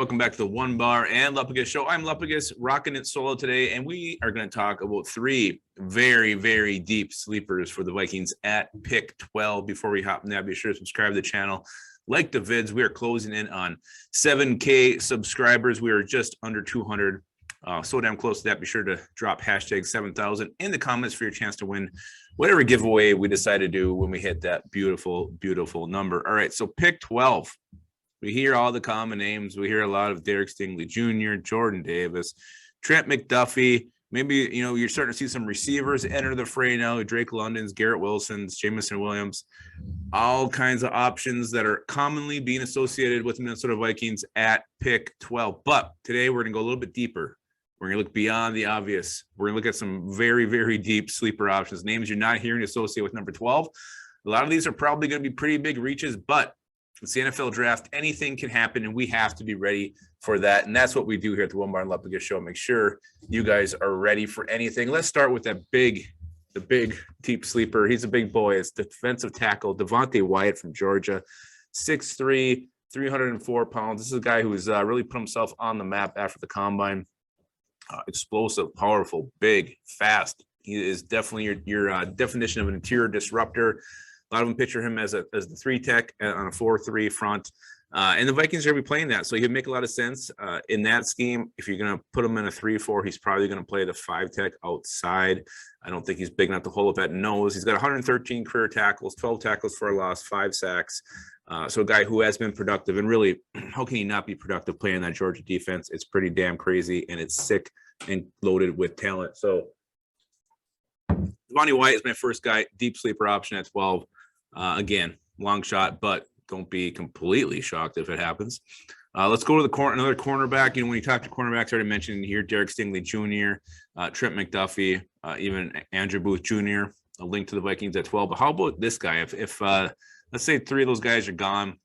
welcome back to the Onebar and Lupagus show. I'm Lupagus, rocking it solo today, and we are going to talk about three very, very deep sleepers for the Vikings at pick 12. Before we hop in that, be sure to subscribe to the channel, like the vids. We are closing in on 7K subscribers. We are just under 200. So damn close to that. Be sure to drop hashtag 7,000 in the comments for your chance to win whatever giveaway we decide to do when we hit that beautiful, beautiful number. All right, so pick 12. We hear all the common names. We hear a lot of Derek Stingley Jr., Jordan Davis, Trent McDuffie. Maybe, you're starting to see some receivers enter the fray now. Drake London's, Garrett Wilson's, Jamison Williams, all kinds of options that are commonly being associated with the Minnesota Vikings at pick 12. But today we're going to go a little bit deeper. We're going to look beyond the obvious. We're going to look at some very, very deep sleeper options, names you're not hearing associated with number 12. A lot of these are probably going to be pretty big reaches, but it's the NFL draft. Anything can happen, and we have to be ready for that. And that's what we do here at the Onebar and Lupagus show. Make sure you guys are ready for anything. Let's start with the big deep sleeper. He's a big boy. It's defensive tackle Devonte Wyatt from Georgia, 6'3", 304 pounds. This is a guy who's really put himself on the map after the combine. Explosive, powerful, big, fast. He is definitely your definition of an interior disruptor. A lot of them picture him as the 3-tech on a 4-3 front. And the Vikings are going to be playing that. So he'd make a lot of sense in that scheme. If you're going to put him in a 3-4, he's probably going to play the 5-tech outside. I don't think he's big enough to hold up that nose. He's got 113 career tackles, 12 tackles for a loss, 5 sacks. So a guy who has been productive. And really, how can he not be productive playing that Georgia defense? It's pretty damn crazy, and it's sick and loaded with talent. So Devonte Wyatt is my first guy, deep sleeper option at 12. Again, long shot, but don't be completely shocked if it happens. Let's go to another cornerback. When you talk to cornerbacks, I already mentioned here Derek Stingley Jr., Trent McDuffie, even Andrew Booth Jr., a link to the Vikings at 12. But how about this guy? If let's say 3 of those guys are gone,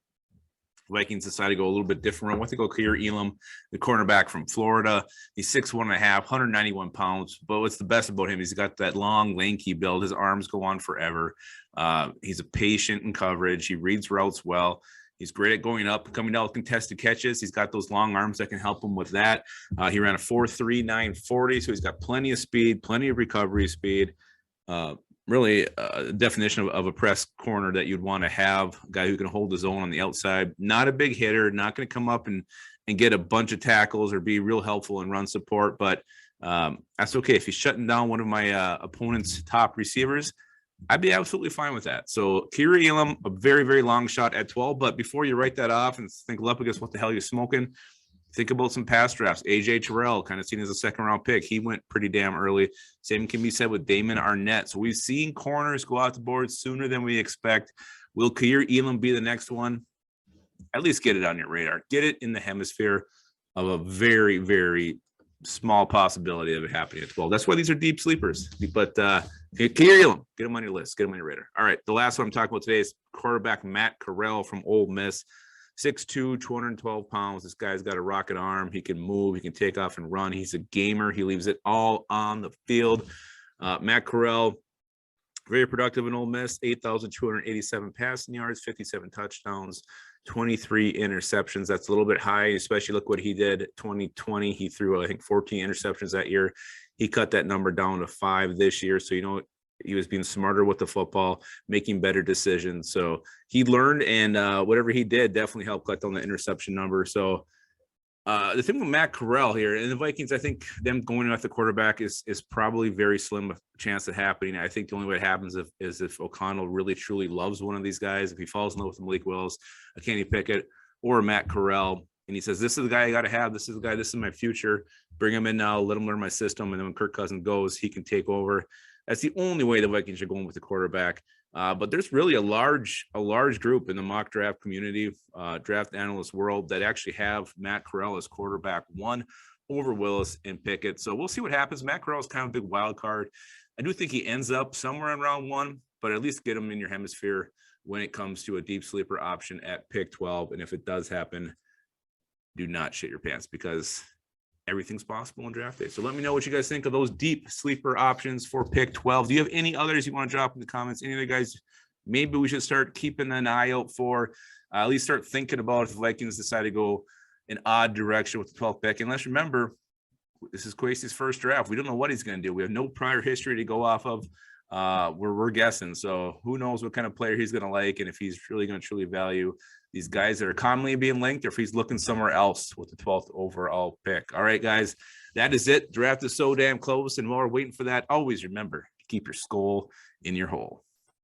Vikings decide to go a little bit different. I want to go Carrell, Elam, the cornerback from Florida. He's 6'1.5", 191 pounds. But what's the best about him? He's got that long, lanky build. His arms go on forever. He's a patient in coverage. He reads routes well. He's great at going up, coming down with contested catches. He's got those long arms that can help him with that. He ran a 4.3 940, so he's got plenty of speed, plenty of recovery speed. Really a definition of a press corner that you'd want to have, a guy who can hold his own on the outside. Not a big hitter, not going to come up and get a bunch of tackles or be real helpful in run support, but that's okay. If he's shutting down one of my opponent's top receivers, I'd be absolutely fine with that. So Carrell, Elam, a very, very long shot at 12. But before you write that off and think, Lupagus, what the hell are you smoking? Think about some past drafts. AJ Terrell, kind of seen as a second-round pick. He went pretty damn early. Same can be said with Damon Arnett. So we've seen corners go out the board sooner than we expect. Will Carrell, Elam be the next one? At least get it on your radar. Get it in the hemisphere of a very, very small possibility of it happening at 12. That's why these are deep sleepers. But Carrell, Elam, get them on your list. Get them on your radar. All right, the last one I'm talking about today is quarterback Matt Carrell from Ole Miss. 6'2", 212 pounds. This guy's got a rocket arm. He can move. He can take off and run. He's a gamer. He leaves it all on the field. Matt Carrell, very productive in Ole Miss. 8,287 passing yards, 57 touchdowns, 23 interceptions. That's a little bit high, especially look what he did 2020. He threw, I think, 14 interceptions that year. He cut that number down to 5 this year. So, he was being smarter with the football, making better decisions. So he learned, and whatever he did definitely helped cut down the interception number. So the thing with Matt Carrell here and the Vikings, I think them going off the quarterback is probably very slim chance of happening. I think the only way it happens is if O'Connell really truly loves one of these guys. If he falls in love with Malik Willis, a Kenny Pickett, or Matt Carrell, and he says, this is the guy I got to have. This is the guy. This is my future. Bring him in now. Let him learn my system. And then when Kirk Cousins goes, he can take over. That's the only way the Vikings are going with the quarterback. But there's really a large group in the mock draft community, draft analyst world, that actually have Matt Carrell as quarterback 1 over Willis and Pickett. So we'll see what happens. Matt Carrell is kind of a big wild card. I do think he ends up somewhere in round 1, but at least get him in your hemisphere when it comes to a deep sleeper option at pick 12. And if it does happen, do not shit your pants, because everything's possible on draft day. So let me know what you guys think of those deep sleeper options for pick 12. Do you have any others you want to drop in the comments? Any other guys maybe we should start keeping an eye out for? At least start thinking about if the Vikings decide to go an odd direction with the 12th pick. And let's remember, this is Kwesi's first draft. We don't know what he's going to do. We have no prior history to go off of. We're guessing. So who knows what kind of player he's going to like, and if he's really going to truly value these guys that are commonly being linked, or if he's looking somewhere else with the 12th overall pick. All right, guys, that is it. Draft is so damn close, and while we're waiting for that, always remember, keep your skull in your hole.